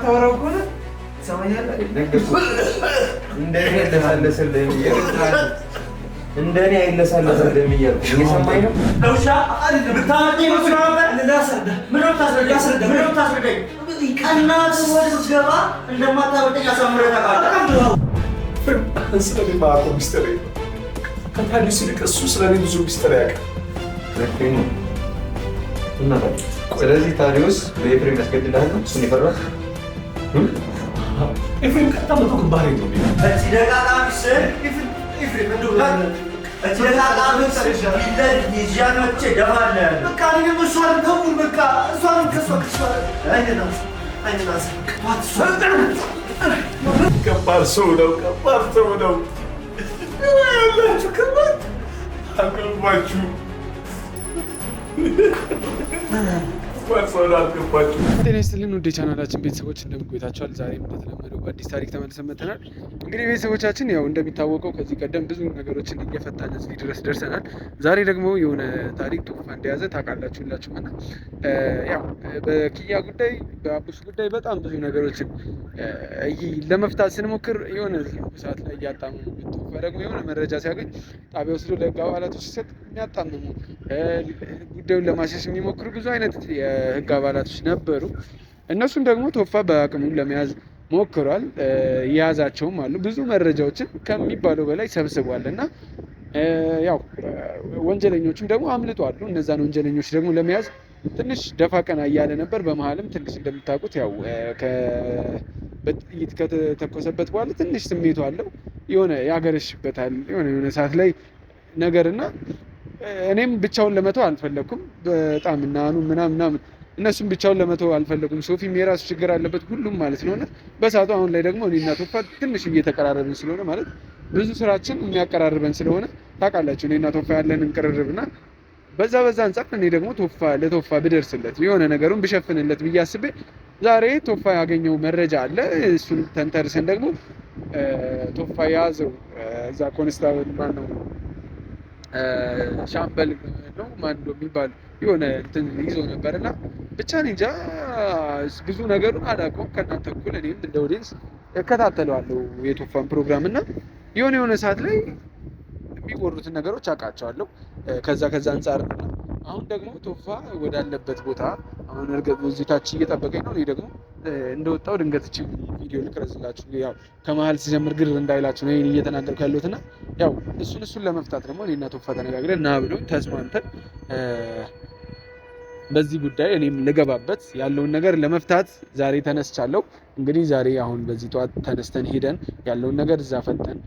የማታወራው ከሆነ ሰማኛለህ። እንደኔ አይለሳለስልህም እያልኩ እየሰማኝ ነው። ስለዚህ ታዲዮስ በኤፍሬም ያስገድልሃል ነው እሱን የፈራው? ኤፍሬም በጣም መጥፎ ግንባሬ ነው። ከባድ ሰው ነው። ከባድ ሰው ነው። ያላችሁ ከባድ አቅርባችሁ ጤና ይስጥልን ውድ የቻናላችን ቤተሰቦች እንደምን ቆይታችኋል? ዛሬም እንደተለመደው በአዲስ ታሪክ ተመልሰን መጥተናል። እንግዲህ ቤተሰቦቻችን ያው እንደሚታወቀው ከዚህ ቀደም ብዙ ነገሮችን እየፈታን እዚህ ድረስ ደርሰናል። ዛሬ ደግሞ የሆነ ታሪክ ቶፋ እንደያዘ ታውቃላችሁ ሁላችሁም እና ያው በኪያ ጉዳይ በአቡሽ ጉዳይ በጣም ብዙ ነገሮችን ለመፍታት ስንሞክር የሆነ ሰዓት ላይ እያጣመሙ ቶፋ ደግሞ የሆነ መረጃ ሲያገኝ ጣቢያ ወስዶ ለህግ አባላቶች ሲሰጥ የሚያጣምሙ ጉዳዩን ለማሸሽ የሚሞክሩ ብዙ አይነት የህግ አባላቶች ነበሩ። እነሱን ደግሞ ቶፋ በአቅሙ ለመያዝ ሞክሯል። የያዛቸውም አሉ። ብዙ መረጃዎችን ከሚባለው በላይ ሰብስቧል እና ያው ወንጀለኞችም ደግሞ አምልጧሉ። እነዛን ወንጀለኞች ደግሞ ለመያዝ ትንሽ ደፋ ቀና እያለ ነበር። በመሀልም ትንሽ እንደምታውቁት ያው በጥይት ከተተኮሰበት በኋላ ትንሽ ስሜቱ አለው። የሆነ ያገረሽበታል የሆነ ሰዓት ላይ ነገርና እኔም ብቻውን ለመተው አልፈለኩም። በጣም እና አኑ ምናምን እነሱም ብቻውን ለመተው አልፈለጉም። ሶፊም የራሱ ችግር አለበት ሁሉም ማለት ነውና በሰዓቱ አሁን ላይ ደግሞ እኔና ቶፋ ትንሽ እየተቀራረብን ስለሆነ ማለት ብዙ ስራችን የሚያቀራርበን ስለሆነ ታውቃላችሁ እኔና ቶፋ ያለንን ቅርርብና በዛ አንጻር እኔ ደግሞ ለቶፋ ብደርስለት የሆነ ነገሩን ብሸፍንለት ብዬ አስቤ ዛሬ ቶፋ ያገኘው መረጃ አለ። እሱን ተንተርሰን ደግሞ ቶፋ የያዘው እዛ ኮንስታብል ማነው ሻምበል ነው ማን የሚባል የሆነ እንትን ይዞ ነበርና ብቻ እንጃ ብዙ ነገሩን አላውቀውም። ከእናንተ እኩል እኔም እንደ ኦዲየንስ እከታተለዋለሁ የቶፋን ፕሮግራም እና የሆነ ሰዓት ላይ የሚወሩትን ነገሮች አውቃቸዋለሁ። ከዛ አንጻር ነው። አሁን ደግሞ ቶፋ ወዳለበት ቦታ አሁን እርግጥ እዚህ ታች እየጠበቀኝ ነው። እኔ ደግሞ እንደወጣው ድንገት እቺ ቪዲዮ ልቅረጽላችሁ። ያው ከመሀል ሲጀምር ግር እንዳይላችሁ ነው ይሄን እየተናገርኩ ያለሁትና ያው እሱን ለመፍታት ደግሞ እኔና ቶፋ ተነጋግረን ና ብሎ ተስማምተን በዚህ ጉዳይ እኔም ልገባበት ያለውን ነገር ለመፍታት ዛሬ ተነስቻለሁ። እንግዲህ ዛሬ አሁን በዚህ ጠዋት ተነስተን ሄደን ያለውን ነገር እዛ ፈተን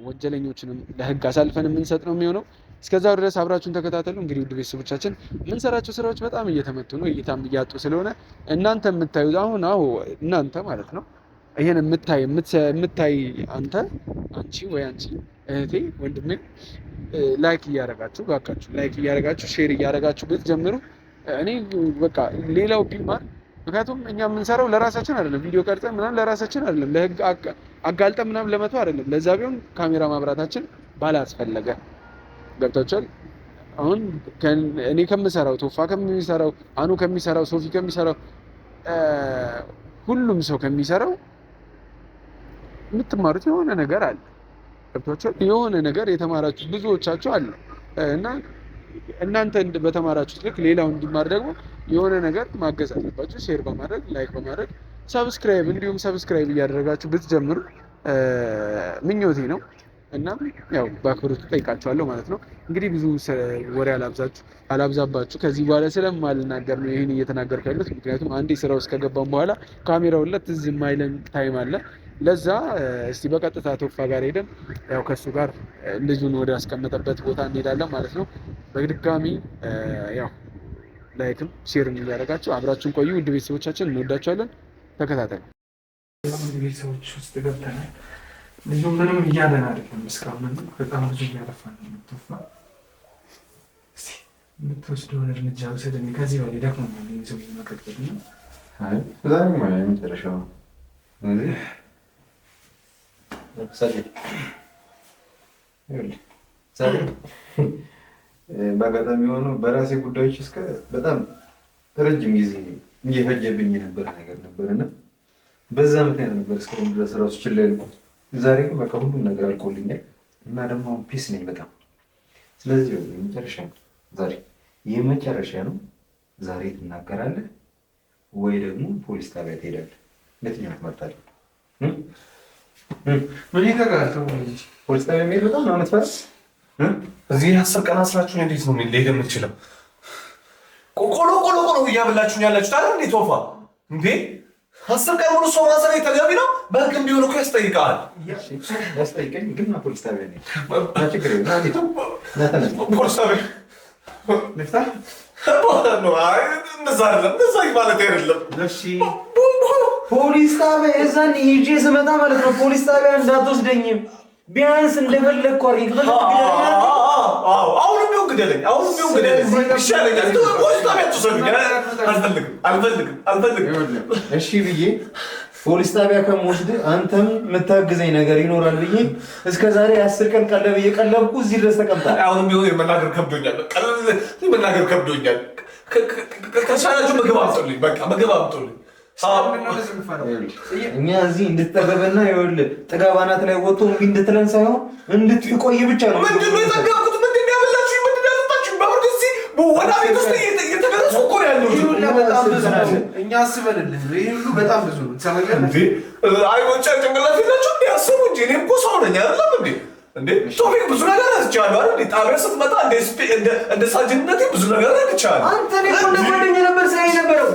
ወንጀለኞችንም ለህግ አሳልፈን የምንሰጥ ነው የሚሆነው። እስከዛው ድረስ አብራችሁን ተከታተሉ። እንግዲህ ውድ ቤተሰቦቻችን የምንሰራቸው ስራዎች በጣም እየተመቱ ነው፣ እይታም እያጡ ስለሆነ እናንተ የምታዩት አሁን እናንተ ማለት ነው ይሄን የምታይ አንቺ ወይ አንቺ እህቴ ወንድሜ ላይክ እያደረጋችሁ ባካችሁ ላይክ እያደረጋችሁ ሼር እያደረጋችሁ ብትጀምሩ እኔ በቃ ሌላው ቢማር ምክንያቱም እኛ የምንሰራው ለራሳችን አይደለም፣ ቪዲዮ ቀርጸን ምናምን ለራሳችን አይደለም፣ ለህግ አጋልጠን ምናምን ለመተው አይደለም። ለዛ ቢሆን ካሜራ ማብራታችን ባላስፈለገ ገብታችኋል። አሁን እኔ ከምሰራው ቶፋ ከሚሰራው አኑ ከሚሰራው ሶፊ ከሚሰራው ሁሉም ሰው ከሚሰራው የምትማሩት የሆነ ነገር አለ። ገብታችኋል። የሆነ ነገር የተማራችሁ ብዙዎቻችሁ አለ እና እናንተ በተማራችሁት ልክ ሌላው እንዲማር ደግሞ የሆነ ነገር ማገዝ አለባችሁ። ሼር በማድረግ ላይክ በማድረግ ሰብስክራይብ እያደረጋችሁ ብትጀምሩ ምኞቴ ነው እና ያው በአክብሮት ጠይቃችኋለሁ ማለት ነው። እንግዲህ ብዙ ወሬ አላብዛባችሁ ከዚህ በኋላ ስለማልናገር ነው ይሄን እየተናገርኩ ያለሁት። ምክንያቱም አንዴ ስራው ውስጥ ከገባን በኋላ ካሜራውን ትዝ የማይለን ታይም አለ። ለዛ እስቲ በቀጥታ ቶፋ ጋር ሄደን ያው ከሱ ጋር ልጁን ወደ አስቀመጠበት ቦታ እንሄዳለን ማለት ነው። በድጋሚ ያው ላይክም ሼርም እያደረጋችሁ አብራችሁን ቆዩ። ውድ ቤተሰቦቻችን እንወዳችኋለን። ተከታተሉ። ቤተሰቦች ውስጥ ገብተናል። ልጁ ምንም እያለን አይደለም እስካሁን በጣም ብዙ እያለፋን ነው። ቶፋ እስቲ የምትወስደውን እርምጃ ውሰድ። ከዚህ በላይ ደግሞ ሰው መቀጠል ነው። ዛሬ መጨረሻው በአጋጣሚ የሆነው በራሴ ጉዳዮች እስከ በጣም ረጅም ጊዜ እየፈጀብኝ የነበረ ነገር ነበርና በዛ ምክንያት ነበር እስካሁን ድረስ እራሱ ችላ ያልኩት። ዛሬ ግን በቃ ሁሉም ነገር አልቆልኛል እና ደግሞ ፒስ ነኝ በጣም። ስለዚህ የመጨረሻ ነው ዛሬ፣ የመጨረሻ ነው ዛሬ። ትናገራለህ ወይ ደግሞ ፖሊስ ጣቢያ ትሄዳለህ? የትኛው ትመርጣለህ? ምን ይተጋል? ፖሊስ ጣቢያ የሚሄድ በጣም ነው የምትፈራ? እዚህ 10 ቀን አስራችሁን እንዴት ነው ሊሄድ የምትችለው? ቆሎ እያበላችሁኝ ያላችሁት አይደል እንዴ? ቶፋ እንዴ 10 ቀን ሙሉ ሰው ማሰር ተገቢ ነው? በህግ ቢሆን እኮ ያስጠይቃል። ያስጠይቀኝ ግን ፖሊስ ጣቢያ ነው። ችግር ፖሊስ ጣቢያ ልፍታ እንደዛ ማለት አይደለም። ፖሊስ ጣቢያ እዛን ሂጄ ስመጣ ማለት ነው ፖሊስ ጣቢያ እንዳትወስደኝም ቢያንስ እንደፈለግ ኳሪክ አሁንም ቢሆን ግደለኝ፣ ይሻለኛል። ፖሊስ ጣቢያ ትወስደኝ አልፈልግም። እሺ ብዬ ፖሊስ ጣቢያ ከመወስድ አንተም የምታግዘኝ ነገር ይኖራል ብዬ እስከ ዛሬ 10 ቀን ቀለብ እየቀለብኩ እዚህ ድረስ ተቀምጣል። አሁንም ቢሆን መናገር ከብዶኛል። ከቻላችሁ ምግብ አምጡልኝ፣ በቃ ምግብ አምጡልኝ። እኛ እዚህ እንድትጠገብና ይኸውልህ ጥጋብ አናት ላይ ወጥቶ እምቢ እንድትለን ሳይሆን እንድትቆይ ብቻ ነው። ምንድን ነው የጠገብኩት? ምንድን ነው ያበላችሁኝ? ምንድን ነው ያጠጣችሁኝ? በእውነት እዚህ ወደ ቤት ውስጥ እየተገረጽኩ እኮ ነው ያለሁት። በጣም ብዙ ነው። እኛ አስበንልህ ነው። ይሄ ሁሉ በጣም ብዙ ነው። አይኖቻ ጭንቅላት የላቸው እንዲ ያስቡ እንጂ እኔ እኮ ሰው ነኝ አይደለም እንዴ? ቶፊቅ ብዙ ነገር ረስቼዋለሁ አይደል? ጣቢያ ስትመጣ እንደ ሳጅንነቴ ብዙ ነገር ረስቼዋለሁ። አንተ እኔ እኮ እንደ ጓደኛ ነበር ሳይ ነበረው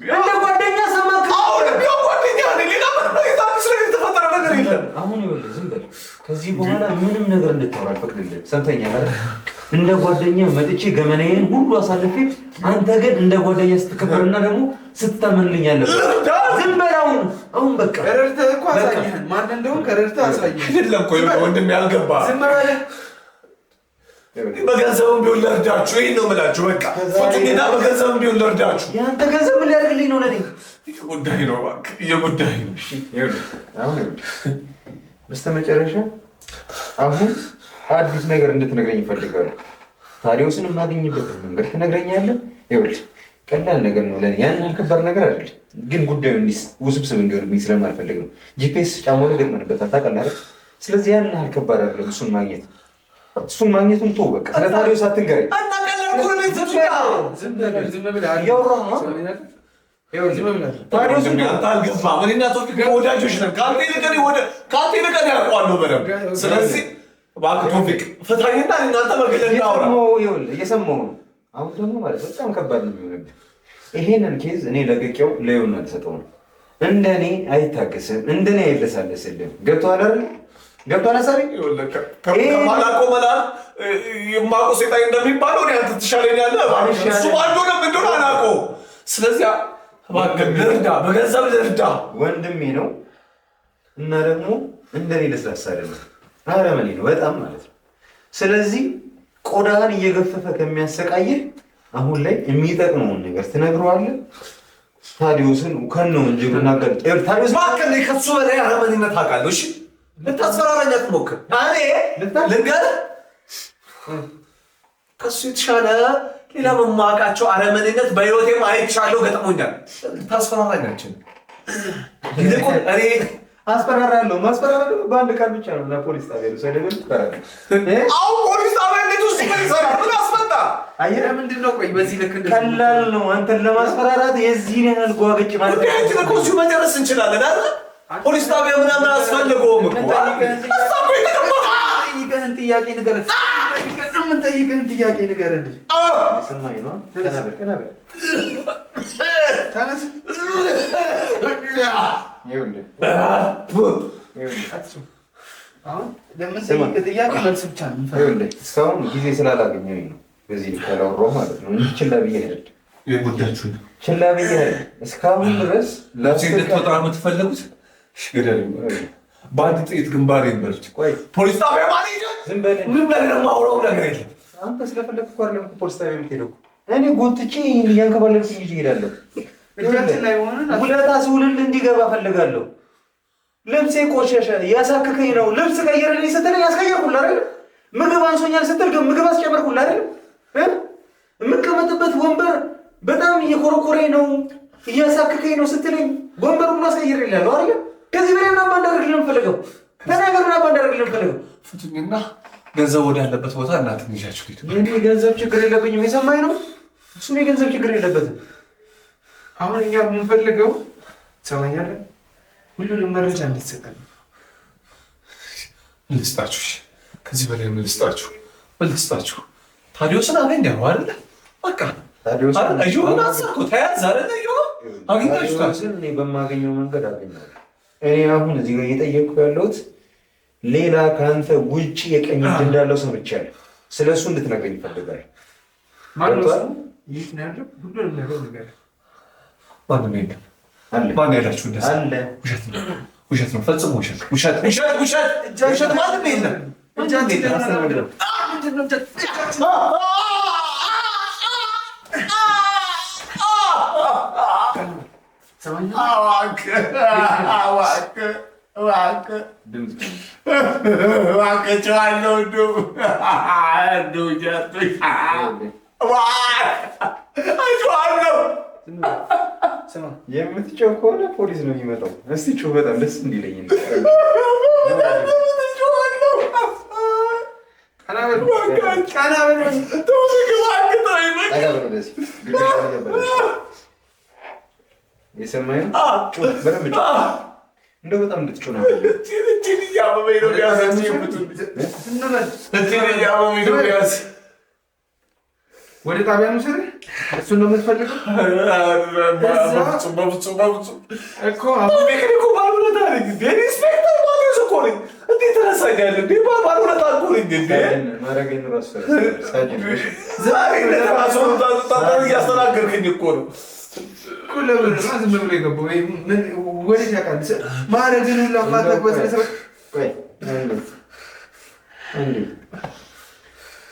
እንደ ጓደኛ ሰማክ። አሁን ቢሆን ጓደኛ ነኝ። ሌላ ምንም ነገር ታዲስ ላይ የተፈጠረ ነገር የለም። አሁን ይኸውልህ ዝም በል። ከዚህ በኋላ ምንም ነገር እንድታወራ አልፈቅድልህም። ሰምተኛል አይደል? እንደ ጓደኛ መጥቼ ገመናዬን ሁሉ አሳልፌ አንተ ግን እንደ ጓደኛ ስትከበርና ደግሞ ስትታመንልኝ አለበት። ዝም በል አሁን በቃ ረድተህ እኮ አሳየኸን። ማን እንደሆነ ከረድተህ አሳየኸን። አይደለም እኮ ወንድሜ ያልገባ ዝም በል። በገንዘብም ቢሆን ለርዳችሁ። ይሄን ነው የምላችሁ። በቃ ፈቱኝና በገንዘብም ቢሆን ለርዳችሁ። ያንተ ገንዘብ ምን ሊያደርግልኝ ነው? ለኔ ጉዳይ ነው እባክህ፣ የጉዳይ ነው። አሁን በስተመጨረሻ አሁን አዲስ ነገር እንድትነግረኝ እፈልጋለሁ። ታዲዮስን የማገኝበትን መንገድ ትነግረኛለህ። ይኸውልህ ቀላል ነገር ነው ለኔ፣ ያን ከባድ ነገር አይደለም። ግን ጉዳዩ ውስብስብ እንዲሆንብኝ ስለማልፈልግ ነው። ጂፒኤስ ጫማው ላይ ገጥመንበታል ታውቃለህ አይደል? ስለዚህ ያን ከባድ አይደለም እሱን ማግኘቱን ተው በቃ። ስለ ታዲዮስ አትንገረኝ። ወዳጆች ነን። ከአንተ ይልቅ ያውቀዋለሁ በደምብ። ስለዚህ እባክህ ቶፊቅ ፍታኝና እናንተ መገለል እናውራ። እየሰማሁ ነው። አሁን ደግሞ ማለት በጣም ከባድ ነው የሚሆንብህ። ይሄንን ኬዝ እኔ ለቅቄው ለዮና ተሰጠው ነው። እንደኔ አይታገስም፣ እንደኔ አይለሳለስልም። ገብቶሃል አይደል? ገብቶሃል አሳሪ? ከማላውቀው መላል የማውቀው ሴጣኝ እንደሚባለው እኔ አንተ ትሻለኛለህ። እሱ ባዶ ነው እንደሆነ አላውቀውም። ስለዚህ እባክህ ልርዳ፣ በገንዘብ ልርዳ። ወንድሜ ነው እና ደግሞ እንደኔ ለስላሳ አይደለም፣ አረመኔ ነው በጣም ማለት ነው። ስለዚህ ቆዳህን እየገፈፈ ከሚያሰቃይህ አሁን ላይ የሚጠቅመውን ነገር ትነግረዋለህ። ታዲዮስን ከነው እንጂ ብናገር ታዲዮስ ባከለ ከሱ በላይ አረመኔነት አውቃለሁ። እሺ ልታስፈራራኝ አትሞክር። እኔ ልንገርህ ከሱ የተሻለ ሌላ መማቃቸው አረመኔነት በህይወቴም አይቻለሁ፣ ገጥሞኛል። ልታስፈራራኝ አትችልም። ይልቁን እኔ አስፈራራለሁ። ማስፈራራለሁ በአንድ ቃል ብቻ ነው። ለፖሊስ ጣቢያ ሰደብን ተፈራራ። አሁን ፖሊስ ጣቢያ እንዴት ውስጥ ይሰራል? ምን አስፈታ? አየህ ምንድን ነው? ቆይ በዚህ ልክ ቀላል ነው አንተን ለማስፈራራት የዚህን ያህል ጓግጭ ማለት ነው። ጉዳያችን እኮ እዚሁ መጨረስ እንችላለን አይደል? ፖሊስ ጣቢያ ምናምን አያስፈልገውም እኮ። ጠይቀህን ጥያቄ ንገረን። የምንጠይቅህን ጥያቄ ንገረን። ሰማኝ ነው። ቀና በል ተነስ። እስካሁን ጊዜ ስላላገኘሁኝ ነው በዚህ ካላወራሁ ማለት ነው። ችላ ብዬ አይደል ችላ ብዬ አይደል እስካሁን ድረስ ለሴት ወጣ የምትፈልጉት በአንድ ጥይት ግንባር ይበልጥ። ፖሊስ ጣቢያ ማለት ዝም በል። ምንም ነገር የማውራው ነገር የለም። አንተ ስለፈለግህ እኮ አይደለም ፖሊስ ጣቢያ የምትሄደው። እኔ ጎትቼ እያንከባለልኩኝ እንጂ እሄዳለሁ። ውለታ ስውልልህ እንዲገባ እፈልጋለሁ። ልብሴ ቆሸሸ እያሳክከኝ ነው። ልብስ ቀይርልኝ ስትለኝ ያስቀየርኩልህ አይደል? ምግብ አንሶኛል ስትል ግን ምግብ አስጨመርኩልህ አይደል? የምቀመጥበት ወንበር በጣም እየኮረኮረኝ ነው። እያሳክከኝ ነው ስትለኝ ወንበሩን አስቀይሬልሃለሁ አይደል? ከዚህ በላይ ምናምን እንዳደርግልህ ነው የምፈልገው። ተናገር ምናምን እንዳደርግልህ ነው የምፈልገው። ፍቱኝና ገንዘብ ወደ ያለበት ቦታ እናትን ይዣችሁ ሂዱ። እኔ ገንዘብ ችግር የለብኝም። የሰማኝ ነው እሱ። የገንዘብ ችግር የለበትም። አሁን እኛ የምንፈልገው ትሰማኛለህ? ሁሉንም መረጃ እንድትሰጠን ልስጣችሁ። ከዚህ በላይ ምን ልስጣችሁ? ታዲዮስን አገኘኸው አይደለ? በቃ እዮብን አሰርኩ ተያዝ አይደለ? አግኝታችሁታል። እኔ በማገኘው መንገድ አገኘዋለሁ። እኔ አሁን እዚህ ጋር እየጠየቅኩ ያለሁት ሌላ ከአንተ ውጭ የቀኝ እጅ እንዳለው ሰምቻለሁ። ስለ እሱ እንድትነግረኝ ይፈልጋል። ማነው ሁሉንም ነገር ንገረኝ። ማንም የለም። ማን ያላችሁ እንደዛ? ውሸት ነው፣ ፈጽሞ ውሸት። ማንም የለም። የምትጮህ ከሆነ ፖሊስ ነው የሚመጣው። እስቲ ጮህ፣ በጣም ደስ እንዲለኝ። የሰማኸኝ በደንብ እንደው በጣም እንድትጮህ ነው። ወደ ጣቢያ ነው ሰሪ እሱን ነው የምትፈልገው እኮ እያስተናገርከኝ እኮ ነው። ዝም ብሎ የገባው ወዴት ያውቃል? ማረግን ሁላ ማታውቅ በስነ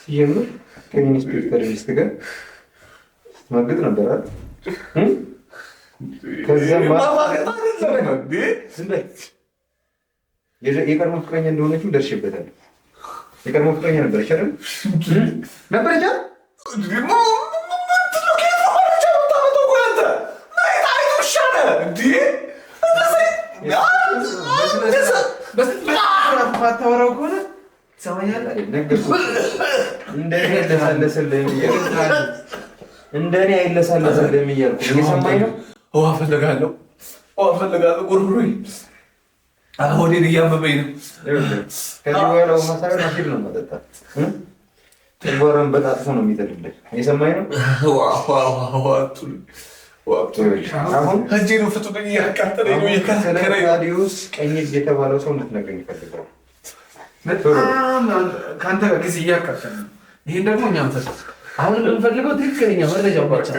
ሲጀምር ከኢንስፔክተር ሚስት ጋር ስትማግጥ ነበር አይደል? የቀድሞ ፍቅረኛ እንደሆነችው ደርሼበታለሁ። የቀድሞ ፍቅረኛ ነበረች አይደል? ነበረች ማታወራው ከሆነ እንደኔ አይለሳለስልህም እያልኩ እየሰማኝ ነው። ውሃ እፈልጋለሁ። ጉርጉሮኝ ሆዴን እያመመኝ ነው። ከዚህ በኋላ ውሃ ሳይሆን አሲድ ነው መጠጣት። ጨጓራን በጣጥፎ ነው የሚጥልልህ። እየሰማኝ ነው። አሁን እጄ ነው ፍቱኝ፣ እያቃጠለኝ ነው። ታዲዮስ ቀኝ እጅ የተባለው ሰው እንድትነግረኝ ይፈልጋል። ከአንተ ጋር ጊዜ እያቃጠለ ነው። ይሄን ደግሞ እኛም ፈ አሁን የምንፈልገው ትክክለኛ መረጃውን ብቻ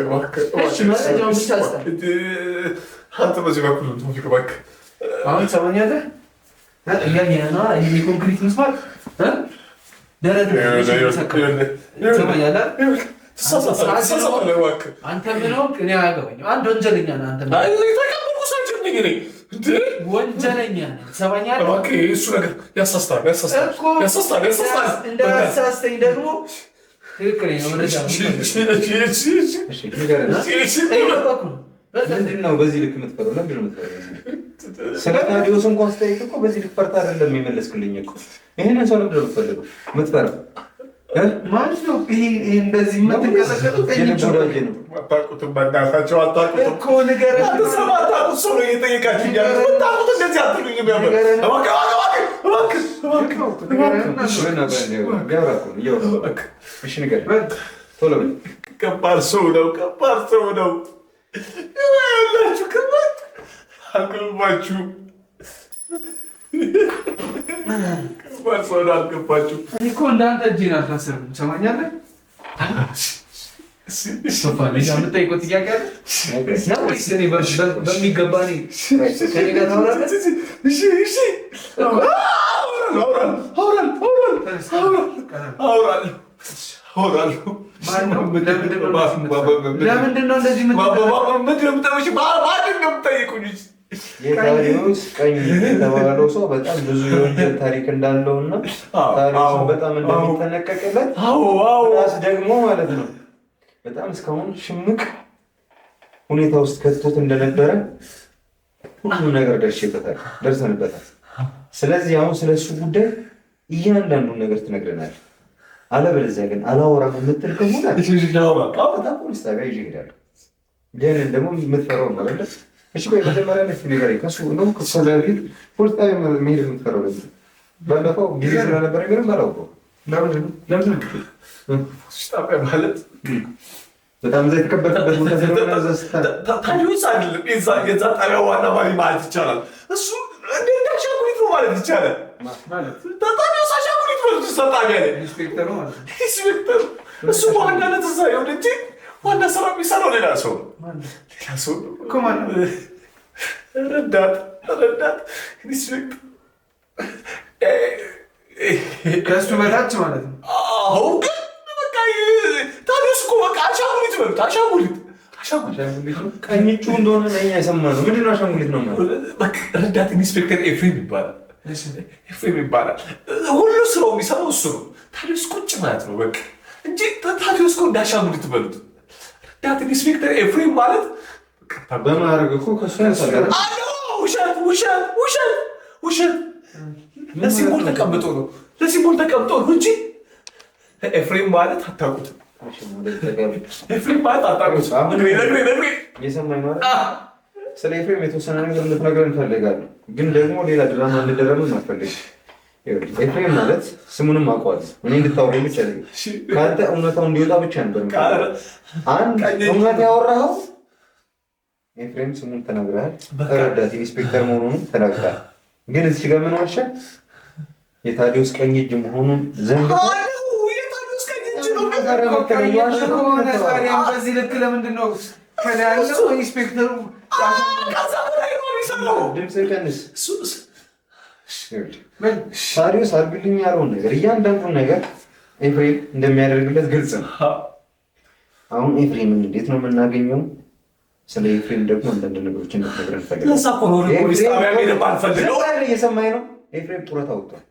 መረጃውን ብቻ አንተ በዚህ በኩል እባክህ አሁን ትሰማኛለህ? እያየህ ነው። ይሄ የኮንክሪት ምስማር ደረት ትሰማኛለህ? አንተ ምን ሆንክ? እኔ አያገባኝም። አንድ ወንጀለኛ ነህ አንተ። ወንጀለኛ ነህ። ትሰማኛለህ? እሱ ነገር ያሳስታል። እንዳያሳስተኝ ደግሞ ትክክለኛ መረጃ ምንድን ነው በዚህ ልክ የምትፈረው? ለምንድን ነው የምትፈረው? ስለ ታዲዮስ እንኳን ስጠይቅ እኮ በዚህ ልክ ፈርታ አይደለም የመለስክልኝ እኮ። ይሄንን ሰው ለምንድን ነው የምትፈልገው? የምትፈረው ማለት ነው። ይሄ እንደዚህ የምትንቀሳቀሰው ወዳጄ ነው። አታውቁትም፣ በእናታቸው አታውቁትም እኮ ንገረን። አታውቁት ሰው ነው እየጠየቃችሁ ያለ። ብታውቁት እንደዚህ አትሉኝም። ከባድ ሰው ነው። ያላችሁ ከባድ አልገባችሁ። ከባድ ሰው ነው። አልገባችሁ። እኔ እኮ እንዳንተ እጄን አልታሰርም። ትሰማኛለህ? የምጠይቀው ጥያቄ አለ ወይስ እኔ በሚገባ ከእኔ ጋር ታወራለህ? አወራለሁ። ለምንድን ነው እንደዚህ የታዲዮስ ቀኝ የተባለው ሰው በጣም ብዙ የወንጀል ታሪክ እንዳለውና ታዲዮስን በጣም እንደሚጠነቀቅለት ራስ ደግሞ ማለት ነው በጣም እስካሁን ሽምቅ ሁኔታ ውስጥ ከቶት እንደነበረ ሁሉም ነገር ደርሰንበታል። ስለዚህ አሁን ስለሱ ጉዳይ እያንዳንዱን ነገር ትነግረናል። አለበለዚያ ግን አላወራም የምትል ከሆነ ፖሊስ ጣቢያ ይዤ እሄዳለሁ። ይህንን ደግሞ የምትፈራው ነው አይደለ? እሺ ቆይ መጀመሪያ ነች ነገር ከሱ ነው ከበፊት ፖሊስ ጣቢያ መሄድ የምትፈራው ለዚህ ባለፈው ጊዜ ስለነበረ ግን ባላውቀው ለምን ፖሊስ ጣቢያ ማለት በጣም እዛ የተከበረበት ቦታ ስለሆነ ታዲዮስ አይደለም የዛ ጣቢያ ዋና ባሪ ማለት ይቻላል። እሱ እንደ አሻንጉሊት ነው ማለት ይቻላል። ታዲዮስ አሻንጉሊት ነው እዛ ጣቢያ ላይ ኢንስፔክተሩ ማለት ነው። ኢንስፔክተሩ እሱ በዋናነት እዛ ይሆን እንጂ ዋና ስራ የሚሰራው ሌላ ሰው ነው። እኮ ማለት ረዳት ኢንስፔክተር ከእሱ በታች ማለት ነው። አዎ ግን በቃ ታዲዮስ እኮ በቃ አሻንጉሊት በሉት። አሻንጉሊት ቀኝ እጁ እንደሆነ ነው የሰማነው። ምንድን ነው አሻንጉሊት ነው ማለት? በቃ ረዳት ኢንስፔክተር ኤፍሬም ይባላል። ሁሉ ስራው የሚሰራው እሱ ነው። ታዲዮስ ቁጭ ማለት ነው በቃ እንጂ ታዲዮስ እኮ እንደ አሻንጉሊት በሉት። ረዳት ኢንስፔክተር ኤፍሬም ማለት በማድረግ እኮ ከሱ ያሳጋል። ውሸት ለሲምቦል ተቀምጦ ነው እንጂ ኤፍሬም ማለት አታውቁትም። ኤፍሬም ማለት አታውቁትም። የሰማኝ ማለት ስለ ኤፍሬም የተወሰነ ነገር እንድትነግረን እንፈልጋለን፣ ግን ደግሞ ሌላ ድራማ እንድደረም አልፈልግም። ኤፍሬም ማለት ስሙንም አውቀዋለሁ እኔ እንድታወራኝ ብቻ ነው። ከአንተ እውነታው እንዲወጣ ብቻ ነበር። አንድ እውነት ያወራኸው ኤፍሬም ስሙን ተናግረሃል፣ ረዳት ኢንስፔክተር መሆኑን ተናግረሃል። ግን እዚህ ጋር ምን ዋሻ የታዲዮስ ቀኝ እጅ መሆኑን ዘንድ በዚህ ልክ ለምንድን ነው ከላይ ያለው ኢንስፔክተሩ ድምፅ ቀንስ። ታዲዮስ አድርግልኝ ያለውን ነገር እያንዳንዱን ነገር ኤፍሬም እንደሚያደርግለት ግልጽ ነው። አሁን ኤፍሬምን እንዴት ነው የምናገኘው? ስለ ኤፍሬም ደግሞ አንዳንድ ነገሮች እንድትነግረን ፈልጋለሁ። እየሰማኝ ነው? ኤፍሬም ጡረታ ወጥቷል።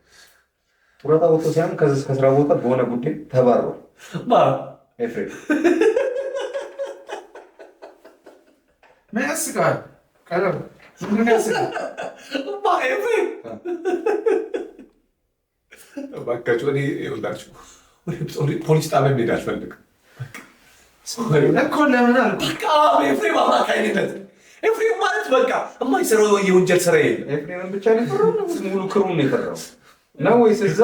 ጡረታ ወጥቶ ሳይሆን ከስራ ቦታ በሆነ ጉዳይ ተባሯል። ኤፍሬም ምን ያስቃል? ቀለም ምን ያስቃል? እባካችሁ እኔ ይኸውላችሁ ፖሊስ ጣቢያ መሄድ አልፈልግም እኮ። ለምን አልኩ? በቃ ኤፍሬም አማካኝነት ኤፍሬም ማለት በቃ የማይሰራው የወንጀል ስራ የለም። ኤፍሬምን ብቻ ነው የፈራው? ሙሉ ክሩን ነው የፈራው ነው ወይስ እዛ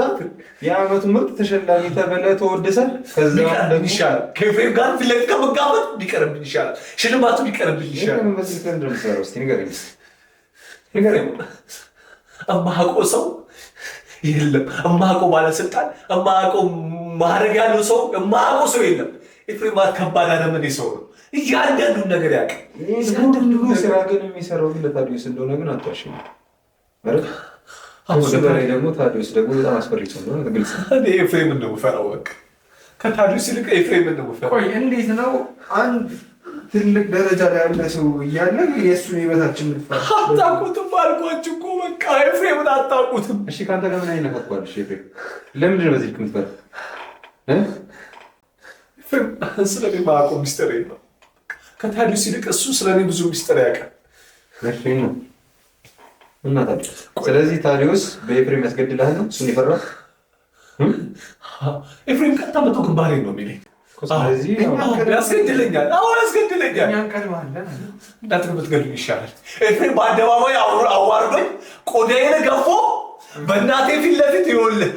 የዓመቱ ምርጥ ተሸላሚ ተብለህ ተወድሰህ ከዚያ ደግሞ ይሻላል ከኤፍሬም ጋር ፊት ለፊት ከመጋፈጥ ቢቀርብኝ ይሻላል፣ ሽልማቱ ቢቀርብኝ ይሻላል። በዚህ ቀን እንደምትሰራው እስኪ ንገረኝ። እማውቀው ሰው የለም፣ እማውቀው ባለስልጣን፣ እማውቀው ማዕረግ ያለው ሰው፣ እማውቀው ሰው የለም። ኤፍሬም ማለት ከባድ አረመኔ ሰው ነው። እያንዳንዱን ነገር ያውቃል። ሁሉ ስራ ግን የሚሰራው ግን ለታዲዮስ እንደሆነ ግን አትዋሽም ማለት እሱ በላይ ደግሞ ታዲዮስ ደግሞ በጣም አስፈሪ ሰው ነው። ግልጽ እኔ ኤፍሬምን ነው የምፈራው። በቃ ከታዲዮስ ይልቅ ኤፍሬምን ነው የምፈራው። ቆይ እንዴት ነው አንድ ትልቅ ደረጃ ላይ ያለ ሰው እያለ የእሱን የበታችን የምትፈራው? አታውቁትም አልኳችሁ እኮ በቃ ኤፍሬምን አታውቁትም። እሺ ከአንተ ጋር ምን አይነት አትኳል? እሺ ኤፍሬም ለምንድን ነው በዚህ ልክ የምትፈራው? ኤፍሬም ስለኔ የማውቀው ሚስጥር የለም። ከታዲዮስ ይልቅ እሱ ስለኔ ብዙ ሚስጥር ያውቃል። ኤፍሬም ነው እና ታዲያ ስለዚህ ታዲዮስ በኤፍሬም ያስገድልሃል ነው እሱን የፈራው? ኤፍሬም ቀጥታ መቶ ግንባሬ ነው የሚለኝ። ስለዚህ ያስገድለኛል። አዎ ያስገድለኛል። እናንተ ብትገድሉኝ ይሻላል። ኤፍሬም በአደባባይ አዋርዶኝ ቆዳዬን ገፎ በእናቴ ፊት ለፊት ይኸውልህ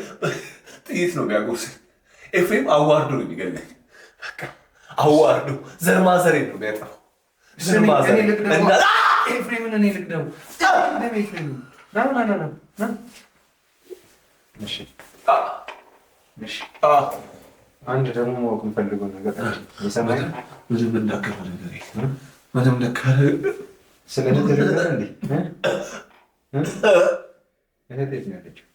ጥይት ነው የሚያጎርሰኝ። ኤፍሬም አዋርዶ ነው የሚገለኝ። በቃ አዋርዶ ዘር ማዘሬን ነው የሚያጠፋው። ዘር ማዘሬን ኤፍሬምን እኔ ልቅደው። አንድ ደግሞ ማወቅ የምፈልገው ነገር የሰማኝ ምንም እንዳከረ ነገር ምንም እንዳከረ ስለ እህት ነገር እንዴ እህት የት ነው ያለችው?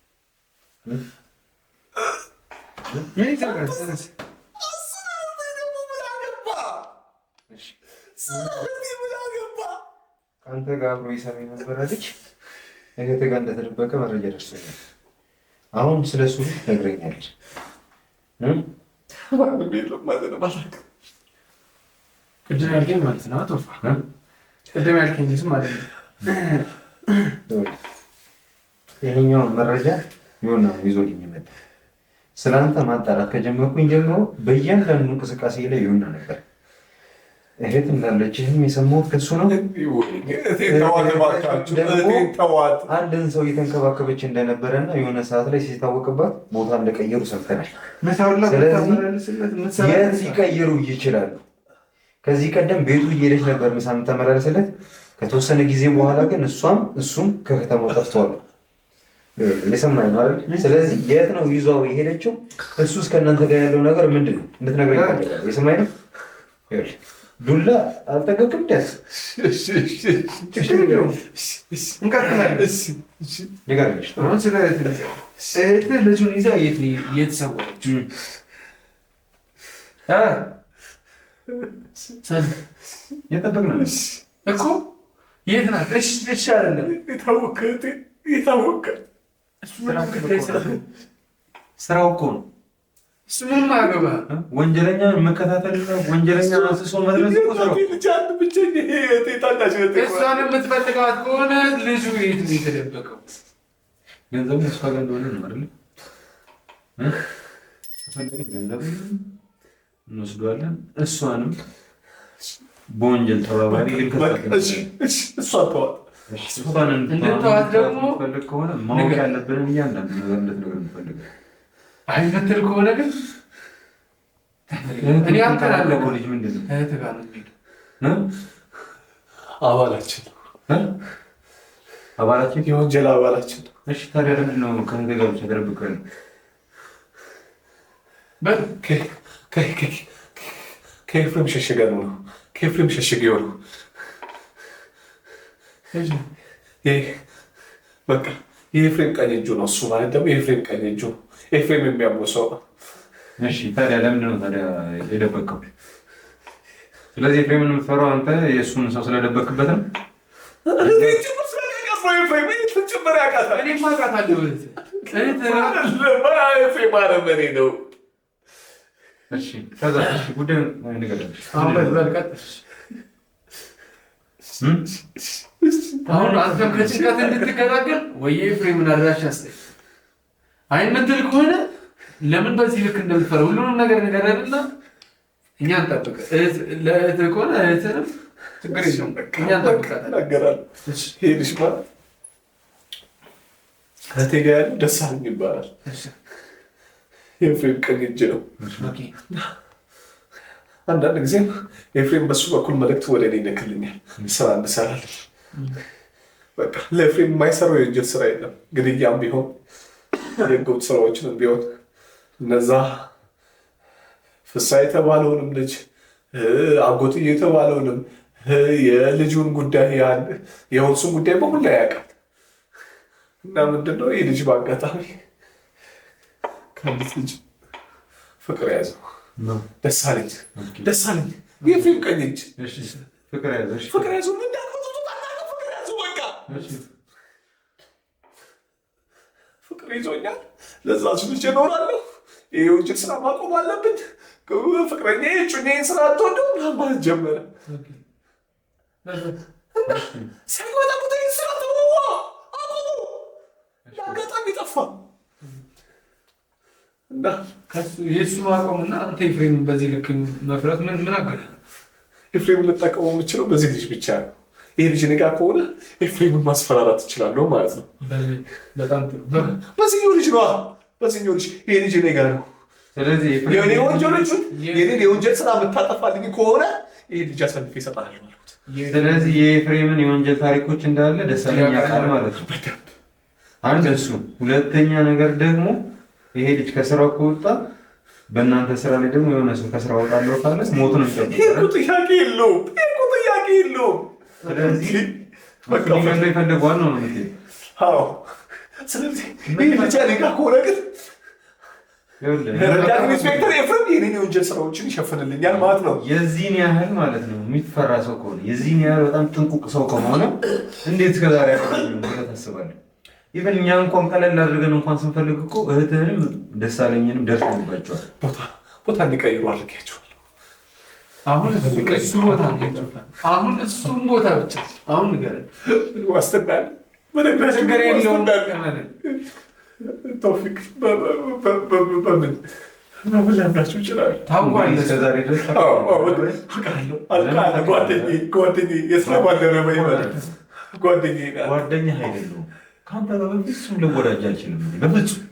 ከአንተ ጋር አብሮ ይሰማ የነበረ ልጅ እህትህ ጋር እንደተደበቀ መረጃ ደርሶኛል። አሁን ስለሱ ነግረኛለች። ቅድም ያልከኝ ማለት ነው ቶፋ ቅድም ያልከኝ ማለት ነው። ይሄኛውን መረጃ የሆነ ይዞልኝ መጣ። ስለአንተ ማጣራት ከጀመርኩኝ ጀምሮ በእያንዳንዱ እንቅስቃሴ ላይ የሆነ ነበር። እህት እንዳለችህም የሰማሁት ከሱ ነው። አንድን ሰው እየተንከባከበች እንደነበረና የሆነ ሰዓት ላይ ሲታወቅባት ቦታ እንደቀየሩ ሰምተናል። ስለዚህ የት ሊቀይሩ ይችላሉ? ከዚህ ቀደም ቤቱ እየሄደች ነበር ምሳ የምታመላለስለት። ከተወሰነ ጊዜ በኋላ ግን እሱም ከከተማው ጠፍተዋል። የሰማኝ ነው አይደል? ስለዚህ የት ነው ይዟው የሄደችው? እሱስ ከእናንተ ጋር ያለው ነገር ምንድን ነው እንድትነግረኝ እፈልጋለሁ። የሰማኝ ነው። ዱላ አልጠገብክም? ደስ ልጁን ይዛ የት ሰወረች የጠበቅነው እኮ የት ናት? እሺ አይደለም የታወቀ ስራው እኮ ነው። እሱ ምንም አያገባ ወንጀለኛ መከታተልና ወንጀለኛ አስሶ መድረስ እኮ ስራው። እሷን የምትፈልጋት ከሆነ ልጁ የት ነው የተደበቀው? ገንዘቡ እሷ ጋር እንደሆነ ነው አይደል? ከፈለግን ገንዘቡን እንወስደዋለን። እሷንም በወንጀል ተባባሪ እንድትተዋት ደግሞ ፈልግ ከሆነ ማወቅ ያለብንን እያንዳንዱ ነገር እንድትነግረን እንፈልጋለን። አይመትል ከሆነ ግን እኔ አንተላለሁ ልጅ ምንድን ነው እህትህ ጋር ነው የሚሄደው። አባላችን የወንጀል አባላችን። እሺ ታዲያ ለምንድን ነው ከእህትህ ጋር ብቻ ተደብቀህ ነው? ከኤፍሬም ሸሽገን ነው። ከኤፍሬም ሸሽገው ነው። በቃ የኤፍሬም ቀኝ እጁ ነው እሱ ማለት ደግሞ የኤፍሬም ቀኝ እጁ ነው። ኤፍሬም የሚያምነው ሰው ነው። እሺ ታዲያ ለምንድን ነው ታዲያ የደበቀው? ስለዚህ ኤፍሬምን የምትፈራው አንተ የእሱን ሰው ስለደበቅበት ነው? ጭምር ያውቃታል። እኔም አውቃታለሁ። ኤፍሬም አረመኔ ነው። እሺ ከዛ እሺ ጉዳዩን ንገረኝ። አሁን አንተም ከጭንቀት እንድትገላገል ወይ ኤፍሬምን አድራሻ አስጠኝ። አይመትል ከሆነ ለምን በዚህ ልክ እንደምትፈራ ሁሉንም ነገር ንገረንና እኛ እንጠብቅ። ለእህትህ ከሆነ እህትህንም ችግር የለውም እኛ እንጠብቃለን። ሄድሽ ማለት እህቴ ጋ ያለው ደሳለኝ ይባላል። የኤፍሬም ቀኝ እጅ ነው። አንዳንድ ጊዜም ኤፍሬም በሱ በኩል መልእክት ወደ እኔ ይልክልኛል ስራ እንሰራለን። በቃ ለኤፍሬም የማይሰራው የወንጀል ስራ የለም። ግድያም ቢሆን የህገወጥ ስራዎችንም ቢሆን እነዛ ፍሳ የተባለውንም ልጅ አጎትዬ የተባለውንም የልጁን ጉዳይ የወንሱን ጉዳይ በሁላ ያውቃል። እና ምንድነው ይህ ልጅ በአጋጣሚ ከአንዲት ልጅ ፍቅር ያዘው። ደሳለኝ የኤፍሬም ቀኝ እጅ ፍቅር ያዘው። ፍቅር ያዘው ፍቅር ይዞኛል። ለዛች ልጅ እኖራለሁ። ይህ ወንጀል ስራ ማቆም አለብን። ፍቅረኛ ጩኔን ስራ አትወደው ማለት ጀመረ። ሳይወጣ ስራ ተወዋ አቆሙ። ለአጋጣሚ ጠፋ እና የእሱ ማቆምና አንተ ኤፍሬምን በዚህ ልክ መፍራት ምን አገደ? ኤፍሬምን ልጠቀመው የምችለው በዚህ ልጅ ብቻ ነው። ይህ ልጅ እኔ ጋር ከሆነ ኤፍሬምን ማስፈራራት እችላለሁ ማለት ነው። በጣም በዚህኛው ልጅ ነዋ። በዚህኛው ልጅ ይህ ልጅ እኔ ጋር ነው። ስለዚህ የኔን የወንጀል ስራ የምታጠፋልኝ ከሆነ ይህ ልጅ አሳልፌ ይሰጣል ማለት። ስለዚህ የኤፍሬምን የወንጀል ታሪኮች እንዳለ ደሳለኝ ያውቃል ማለት ነው። አንድ እሱ፣ ሁለተኛ ነገር ደግሞ ይሄ ልጅ ከስራው ከወጣ በእናንተ ስራ ላይ ደግሞ የሆነ ሰው ከስራ ወጣለሁ ካለ ሞቱን ይጠብቃል። ጥያቄ የለውም። ስለዚህ በቃ ይፈልገዋል ነው። ስለዚህ ይህ ልጅ እኔ ጋር ከሆነ ግን ረዳት ኢንስፔክተር ኤፍሬም የኔን የወንጀል ስራዎችን ይሸፍንልኛል ማለት ነው። የዚህን ያህል ማለት ነው የሚፈራ ሰው ከሆነ የዚህን ያህል በጣም ጥንቁቅ ሰው ከሆነ እንዴት እስከዛሬ ታስባለህ? ኢቨን እኛ እንኳን ቀለል አድርገን እንኳን ስንፈልግ እኮ እህትህንም ደሳለኝንም ደርሰንባቸዋል። ቦታ እንዲቀይሩ አድርጌያቸዋለሁ። አሁን እሱ ቦታ አሁን እሱም ቦታ ብቻ አሁን ንገረኝ። ዋስትና ምን ችግር የለውም። ተውፊቅ በምን ላምናችሁ ይችላል? ታውቋለህ ከዛሬ ድረስ ጓደኛዬ የስራ ባልደረባዬ ማለት ጓደኛህ አይደለሁም። ከአንተ ጋር በፍጹም ልወዳጅ አልችልም። በፍጹም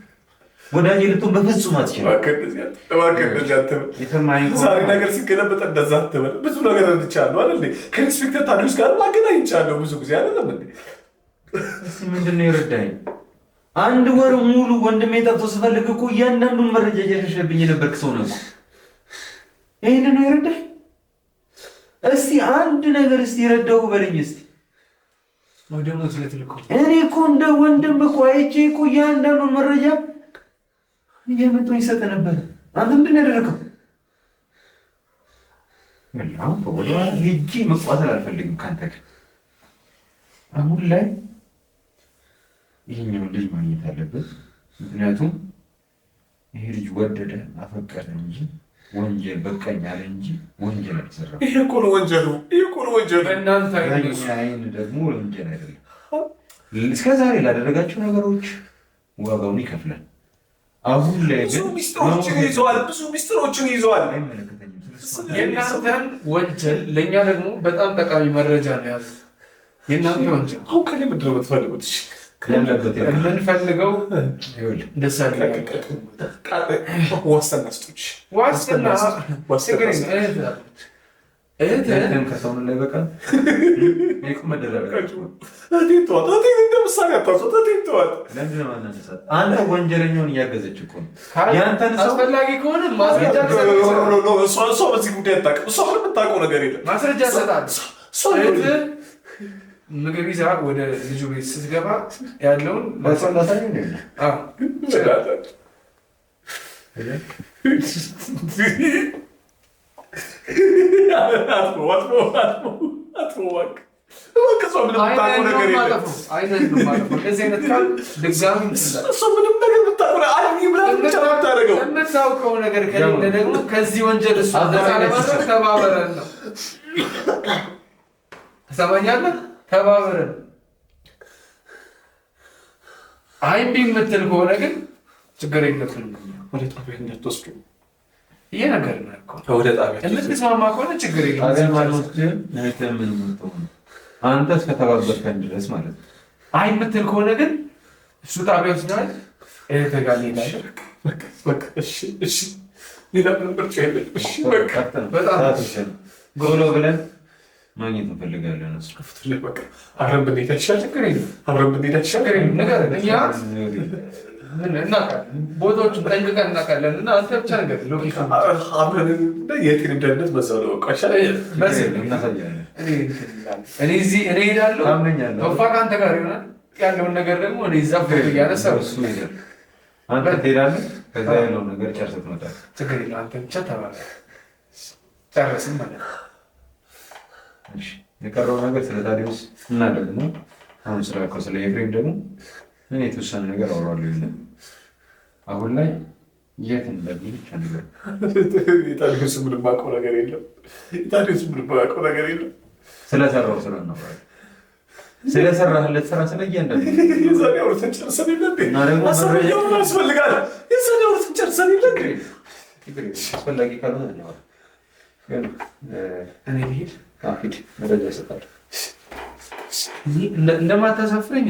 ወዳጅ ልትሆን በፍጹም አትችልም። ዛሬ ነገር ሲገለበጥ እንደዛ አትበል። ብዙ ነገር እንቻለሁ አይደል? ከኢንስፔክተር ታዲዮስ ጋር ማገናኝቻለሁ ብዙ ጊዜ አይደለም እንዴ? ምንድን ነው የረዳኝ? አንድ ወር ሙሉ ወንድሜ ጠፍቶ ስፈልግ እኮ እያንዳንዱን መረጃ እየሸሸብኝ የነበርክ ሰው ነው። ይህን ነው የረዳኝ? እስቲ አንድ ነገር እስቲ የረዳሁ በለኝ እስቲ። እኔ እኮ እንደ ወንድም እኮ አይቼ እኮ እያንዳንዱን መረጃ እየመጡ ይሰጥ ነበር። አንተ ምንድን ነው ያደረገው? ወደኋላ ሄጄ መቋጠር አልፈልግም ከአንተ ጋር። አሁን ላይ ይህኛው ልጅ ማግኘት አለበት። ምክንያቱም ይሄ ልጅ ወደደ አፈቀረ እንጂ ወንጀል በቃኝ አለ እንጂ ወንጀል አልሰራም። ይሄ እኮ ነው ወንጀሉ። በእናንተ አይን ደግሞ ወንጀል አይደለም። እስከዛሬ ላደረጋቸው ነገሮች ዋጋውን ይከፍላል። አሁን ላይ ብዙ ሚስጥሮችን ይዘዋል። አይመለከተኝም። የእናንተን ወንጀል ለእኛ ደግሞ በጣም ጠቃሚ መረጃ ነው ያዙ። የእናንተ ወንጀል አሁን ከእኔ ምንድን ነው የምትፈልጉት? የምንፈልገው ዋስትና ስጦች ዋስትና እህትህን ከሰውን ላይ በቃል አንተ ወንጀለኛውን እያገዘች እኮ ነው። አስፈላጊ ከሆነ ማስረጃ እሷ በዚህ ጉዳይ አታውቅም። እሷ ምንም የምታውቀው ነገር የለም። ማስረጃ እሰጣለሁ። ምግብ ይዛ ወደ ልጁ ቤት ስትገባ ያለውን የምታውቀው ነገር ከሌለ ደግሞ ከዚህ ወንጀል እሷ ተባበረን ነው። ትሰማኛለህ? ተባበረን። አይምቢ የምትል ከሆነ ግን ችግር የለብንም። ወደ ጣቢያ እንዳትወስዱ ይሄ ነገር ነው እኮ። ወደ ጣቢያ የምትስማማ ከሆነ ችግር የለም። አንተ እስከተባበርከን ድረስ ማለት ነው። አይ የምትል ከሆነ ግን እሱ ጣቢያ ወስዳል። እህትህ ጋር እንሄዳለን። ሌላ ምንም ምርጫ የለም። በጣም ጎሎ ብለን ማግኘት እንፈልጋለን። እሱ አብረን ብንሄድ አይሻልም? አብረን ብንሄድ አይሻልም? እኛ እናውቃለን፣ ቦታዎቹን ጠንቅቀን እናውቃለን። እና አንተ ብቻ ነገር አብረን የት ደህንነት መዛው ነው እናሳያለን። እኔ እሄዳለሁ፣ ቶፋ ከአንተ ጋር ይሆናል። ያለውን ነገር ደግሞ እኔ እዛ እያነሳሁ እሱ ይሄዳል፣ አንተ ትሄዳለህ። ከዛ ያለውን ነገር ጨርሰህ ትመጣለህ። ችግር የለም። አንተ ብቻ ተባበረ፣ ጨረስን ማለት ነው። የቀረው ነገር ስለ ታዲዮስ እናደርግ ነው። አሁን ስለ ኤፍሬም ደግሞ እኔ የተወሰነ ነገር አውራለሁ። የለም አሁን ላይ የት እንደሚል ብቻ ነገር የታዲዮስ ምንም የማውቀው ነገር የለም። ስለሰራው ስራ ነው ስለሰራህለት ስራ ስለ እያንዳንዱ የዛኔ አውርተን ጨርሰን የለም እና ደግሞ ያስፈልጋል። የዛኔ አውርተን ጨርሰን የለም። አስፈላጊ ካልሆነ እኔ ልሂድ። ሂድ፣ መረጃ ይሰጣል። እንደማታሳፍረኝ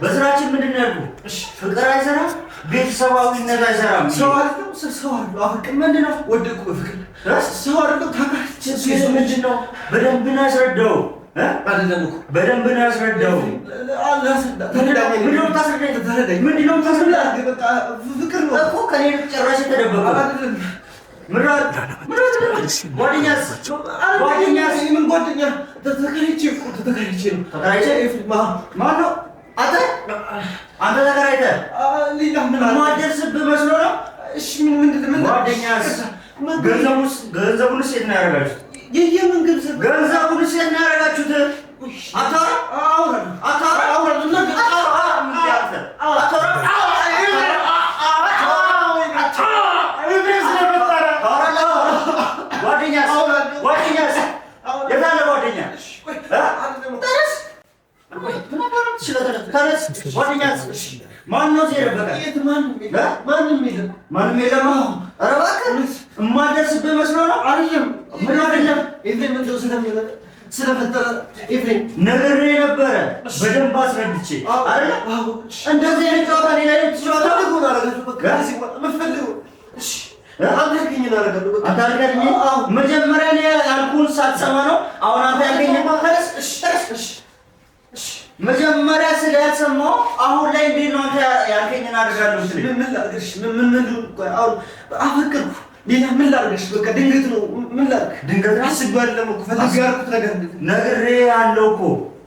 በስራችን ምንድን ነው ያልኩህ? ፍቅር አይሰራም፣ ቤተሰባዊነት አይሰራም። ሰው ምንድን ነው ወደቁ ፍቅር ሰው ምንድን ነው? በደንብ ነው ያስረዳው። በደንብ ነው ያስረዳው። ምንድን ነው ታስረዳኝ? ፍቅር ነው እኮ ከኔ ጨራሽ የተደበቀ ጓደኛስ ምን ጓደኛ? ተከራይቼ ነው። ማነው አንተ? አንተ ተከራይተህ ሌላ ምን አለ? የማደርስብህ መስሎ ነው? እሺ ምን ጓደኛስ ገንዘቡንስ የት ነው ያደረጋችሁት? የምን ገንዘብ? ገንዘቡንስ የት ነው ያደረጋችሁት? ማነው ማንም የለም። ኧረ እባክህ የማደርስብህ መስሎ ነው? ምን አይደለም ስለፈጠረ ኤፍሬም ነግሬ ነበረ በደንብ አስረድቼ አይደል? እንደዚህ አይነት ጨዋታ እኔ ላይ መጀመሪያ እኔ ያልኩህን ሳትሰማ ነው አሁን አንተ ያልከኝ። መጀመሪያ ስላልሰማሁ አሁን ላይ እንዴት ነው አንተ ያልከኝን አደርጋለሁ ስል አፈቅርኩ። ሌላ ምን ላድርግሽ? በቃ ድንገት ነው። ምን ላድርግ? ድንገት አስቤ አይደለም እኮ ፈልጌ ያልኩት ነገር ነግሬሃለሁ እኮ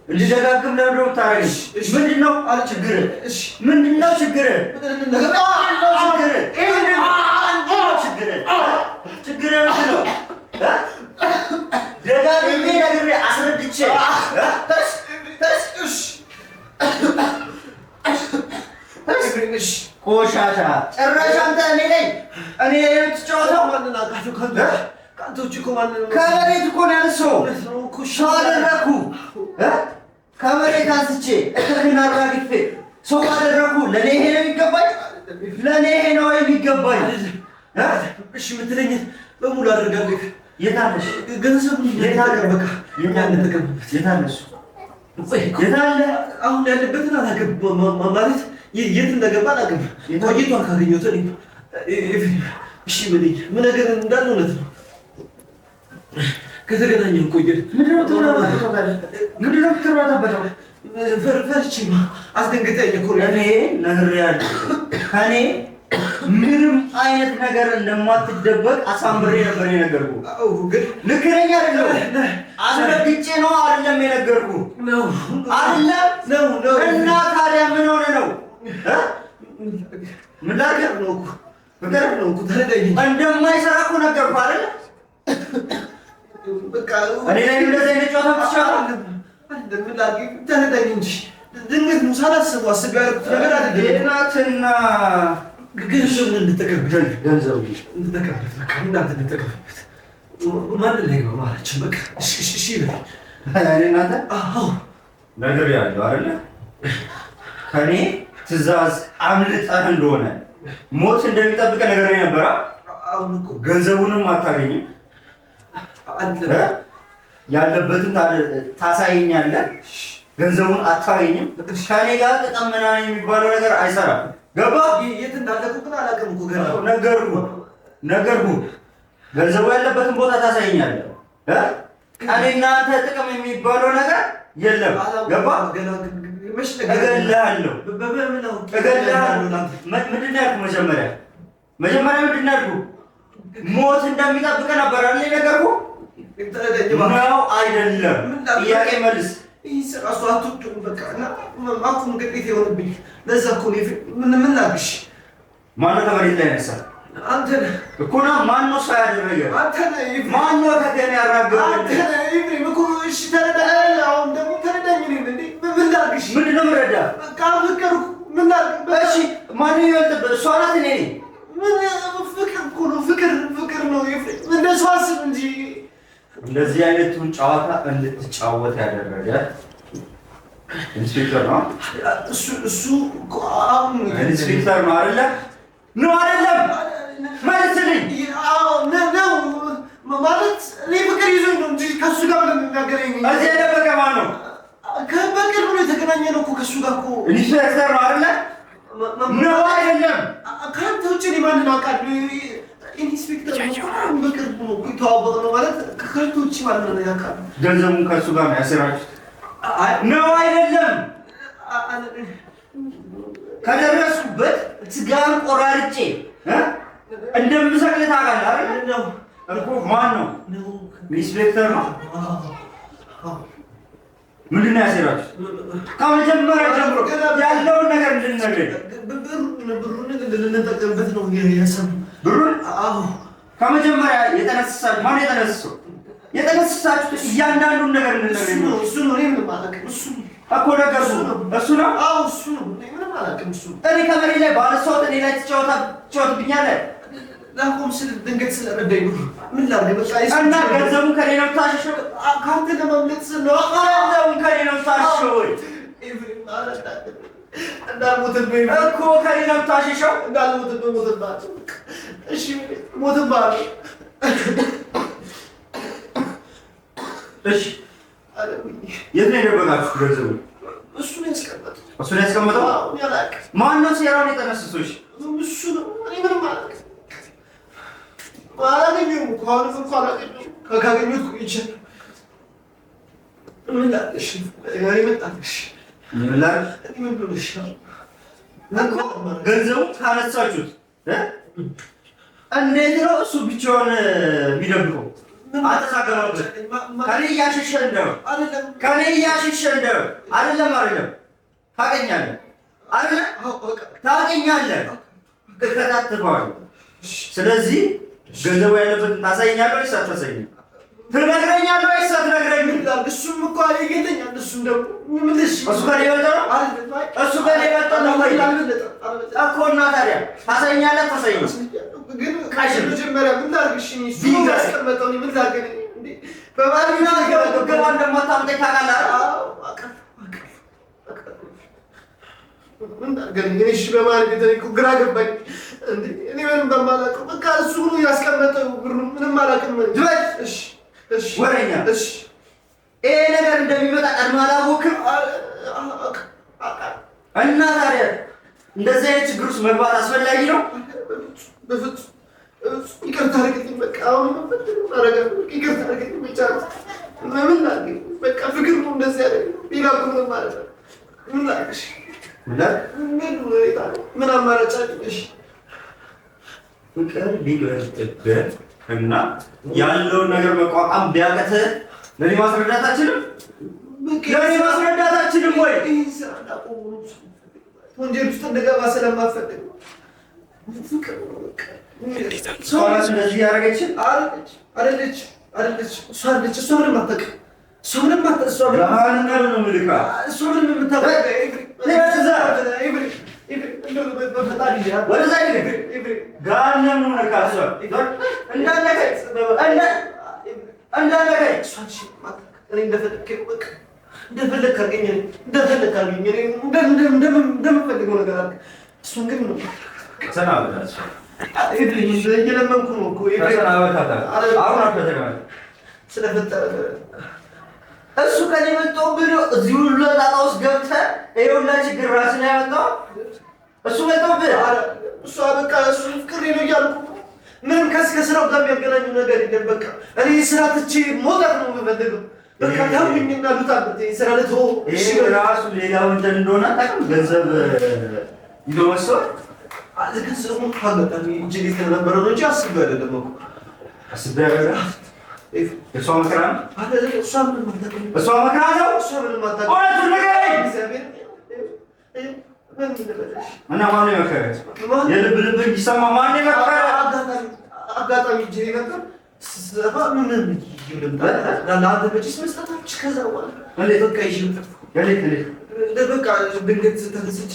እንድደጋግም ለምንድን ነው የምታደርገኝ? ምንድን ነው ችግርህ? ምንድን ነው ችግርህ? ችግርህ ምንድን ነው? ደጋግሜ ነግሬ አስረድቼ ቆሻሻ ጭራሽ አንተ እኔ የምትጫወተው ከመሬት እኮ ነው ያነሳው። ሰው አደረኩ ከመሬት አንስቼ እክክን አራግፌ ሰው አደረኩ። ለእኔ ይሄ ነው የሚገባኝ? ለእኔ ይሄ ነው የሚገባኝ? እሺ የምትለኝ በሙሉ አደርጋለሁ። የት አለሽ? ገንዘቡን የት አለ? በቃ የኛ እንጠቀምበት። የት አለሽ? የት አለ? አሁን ያለበትን አላገባም ማለት የት እንደገባ አላውቅም። ቆይቷል ካገኘሁት እሺ በለኝ። ምን ነገር እንዳለ እውነት ነው። ከተገናኘን ቆየን። ምንድን ነው የምትሯሯጠው? ፈርቼማ አስደንግጠኝ እኮ እኔ ነግሬሃለሁ። ከእኔ ምንም አይነት ነገር እንደማትደበቅ አሳምሬ ነበር የነገርኩህ። ግን ልክ ነኝ አይደለም? አስረግጬ ነው አይደለም የነገርኩህ? አይደለም ነው። እና ታዲያ ምን ሆነ ነው? ምን ላድርግ ነው እኮ ፍቅር ነው እኮ ተረዳኝ። እንደማይሰራ እኮ ነገርኩህ አይደል? በቃ እኔ ላይ እንደዚህ አይነት ጨዋታ ትችላለህ? ምን ላድርግ ተረዳኝ እንጂ ድንገት ነው ሳላስበው አስቤ ያደረኩት ነገር አይደለም። እናትና ገንዘቡን እንድጠቀምበት ገንዘቡን እንድጠቀምበት በቃ እናንተ እንድጠቀምበት ማንን ላይ ነው ማለችን? በቃ እሺ በለኝ። እኔ እናንተ ነግሬሃለሁ አይደለ? ከኔ ትዕዛዝ አምልጠህ እንደሆነ ሞት እንደሚጠብቅህ ነግሬህ ነበረ። አሁን እኮ ገንዘቡንም አታገኝም፣ ያለበትን ታሳየኛለህ፣ ገንዘቡን አታገኝም። ከኔ ጋር ጥቅም ምናምን የሚባለው ነገር አይሰራም። ገባህ? የት እንዳለኩ ግን አላውቅም እኮ ገና ነገርኩህ። ገንዘቡ ያለበትን ቦታ ታሳየኛለህ። ከኔና አንተ ጥቅም የሚባለው ነገር የለም። ገባህ? እገልሃለሁ። ምንድን ነው ያልኩህ? መጀመሪያ ምንድን ነው ያልኩህ? ሞት እንደሚጠብቅህ ነበር አይደል የነገርኩህ? ነው አይደለም? ጥያቄ መልስ። እራሱ አትወጡም በቃ እና አቁም ግዴታ የሆነብኝ ለዛ እኮ ምን ላድርግሽ? ማነው ከመሬት ላይ ያነሳህ? አንተ ነህ እኮ ነው። ማነው ሰው ያደረገህ? አንተ ነህ። ማነው ከገና ያራገበህ? አንተ ነህ ኤፍሬም እኮ። እሺ ተረዳኸኝ? አሁን ደግሞ ተረዳኝ። ምን ላድርግሽ? ምንድን ነው የምረዳህ? በቃ ፍቅር ምን ላድርግ? እሺ ማነው የሚበልጥብህ? እሷ ናት እኔ ነኝ? ፍቅር እኮ ነው። ፍቅር ነው ኤፍሬም። እንደሱ አስብ እንጂ እንደዚህ አይነቱን ጨዋታ እንድትጫወት ያደረገ ኢንስፔክተር ነው። እሱ ኢንስፔክተር ነው አይደለ? ነው አይደለም? መልስልኝ። ነው ማለት እኔ ፍቅር ይዞኝ ነው እንጂ ከእሱ ጋር ምንም የሚናገረኝ እዚህ የደበቀ ማን ነው? በቅርብ ነው የተገናኘ ነው እኮ ከእሱ ጋር እኮ። ኢንስፔክተር ነው አይደለ? ነው አይደለም? ከአንተ ውጭ እኔ ማንን አውቃለሁ? ኢንስፔክተር ነው። በቅርብ ነው የተዋወቅ ነው ማለት ከአንተ ውጭ ማንን ነው ያውቃል? ገንዘቡን ከእሱ ጋር ነው ያሰራችሁት? ነው አይደለም? ከደረስኩበት ስጋን ቆራርጬ እንደምሰቅልህ ታውቃለህ አይደል? እኮ ማን ነው? ኢንስፔክተር ነው። ምንድን ነው ያሴራችሁት? ከመጀመሪያ ጀምሮ ያለውን ነገር እንድንነግረኝ ብሩን ልንጠቀምበት ነው ያሰብነው። ብሩን? አዎ። ከመጀመሪያ የጠነሰሳችሁ ማን የጠነሰሰው? የጠነሰሳችሁት እያንዳንዱን ነገር እንድንነግረኝ ነው። እሱ ነው። እኔ ምንም አላውቅም። እሱ እኮ ነገርኩህ። እሱ ነው? አዎ እሱ ነው። እኔ ምንም አላውቅም። እሱ እኔ ከመሬት ላይ ባነሳሁት እኔ ላይ ትጫወትብኛለህ? ላቆም ስል ድንገት ስለረዳኝ ነው። ምን ላድርግ? በቃ እና ገንዘቡን ከእኔ ነው የምታሸሸው? ከአንተ ለማምለጥ ስል ነው። ገንዘቡን ከእኔ ነው የምታሸሸው ወይ? እንዳልሞትብህ እኮ ከእኔ ነው የምታሸሸው? እንዳልሞትብህ ሞትብሃለሁ። እሺ ሞትብሃለሁ። እሺ የት ነው የደበቃችሁ ገንዘቡን? እሱን ያስቀመጠው። እሱን ያስቀመጠው? ማን ነው ሴራውን የጠነሰሰው? እሱ ነው። እኔ ምንም አላውቅም። አላገኘሁም እኮ አሁንም እኮ አላገኘሁም። ካገኘሁት ቆይቼ ምን ላድርግ? እሺ እኔ መጣልሽ። ምን ላድርግ? እኔ ምን ብሎሽ ነው? ገንዘቡን ካነሳችሁት እንዴት ነው እሱ ብቻውን የሚደብቀው? አተሳገባበት ከኔ እያሸሸ እንደው ከኔ እያሸሸ እንደው አይደለም ታውቀኛለህ አይደለም ታውቀኛለህ እከታተለዋለሁ። ስለዚህ ገንዘቡ ያለበትን ታሳየኛለህ ወይስ አታሳየኝም? ትነግረኛለህ ወይስ አትነግረኝም? እሱም እኮ ይገለኛል። እሱም ደግሞ ምን እሺ እሱ ከኔ ይበልጣል እሱ ከኔ ይበልጣል ነው ወይ እኮ እና ታዲያ ታሳየኛለህ አታሳየኝም? ግን መጀመሪያ ምን ላድርግ? እሺ እሱ ያስቀመጠው ምን ላድርግ? እንዴ በማንኛ ገባ እንደማታምጠኝ ታውቃለህ? ምን ላድርግ? እሺ በማለት እኮ ግራ ገባኝ። እንዴ እኔ ምንም በማላውቀው በቃ እሱ ነው ያስቀመጠው ብሩን ምንም አላውቅም። እሺ እሺ ወሬኛ እሺ ይሄ ነገር እንደሚመጣ ቀድመህ አላወቅም? እና ታዲያ እንደዚህ አይነት ችግር ውስጥ መግባት አስፈላጊ ነው? በፍጹም ይቅርታ አድርግልኝ። በቃ አሁን ይቅርታ አድርግልኝ ብቻ ምን ላድርግ? በቃ ፍቅር ነው እንደዚህ ያደረገኝ። ሌላ እኮ ምንም ማለት ነው። ምን ላድርግ? ምን አማራጭ አለሽ? ፍቅር ሊገድብህ እና ያለውን ነገር መቋቋም ቢያቅትህ ለእኔ ማስረዳት አትችልም? ለእኔ ማስረዳት አትችልም ወይ? ይህን ስራ እንዳቆሙ ወንጀል ውስጥ እንደገባ ስለማልፈልግ ነው። ፍቅር ነው በቃ። ሰው እንደዚህ ያደረገችን አይደለች እሷ አይደለች። እሷ ምንም አታውቅም። እሷ ምንም አታውቅም። ለማንኛው ነው የምልካ እሷ ምንም የምታውቀው እንደፈለግ አድርገኝ። እንደምፈልገው ነገር አድርግ። እሱን ግን እየለመንኩ ነው እኮ ስለፈጠረ እሱ ከኔ መጣው ብሎ እዚህ ሁሉ ጣጣ ውስጥ ገብተህ ይሄ ሁላ ችግር ራስን ያመጣው እሱ መጣው ብሎ እሱ በቃ እሱ ፍቅር ነው እያልኩ ምንም ከስራው ጋር የሚያገናኙ ነገር የለም። በቃ እኔ ስራ ትቼ መውጣት ነው የምፈልገው። በቃ ታውኝና ልውጣበት ስራ ልተው። እሺ ራሱ ሌላው እንትን እንደሆነ አታውቅም። ገንዘብ ይዞ መስዋዕት ገንዘቡ ካጋጣሚ እጅ ላይ ስለነበረ ነው እንጂ አስቤ አይደለም እኮ አስቤ አይደለም። እሷ መከራ ነው። እሷ ምንም አታውቅም። እሷ መከራ ነው። እሷ ምንም አታውቅም። እውነቱን ንገረኝ። እና ማነው የመከረህ? የልብ ልብ እንዲሰማ ማነው የመከረህ? አጋጣሚ እጅ ላይ ነበር ስሰፋ ምን ለአንተ በጭስ መስጠታች ከዛ በኋላ እንዴት በቃ ይሽ በቃ ድንገት ተነስቼ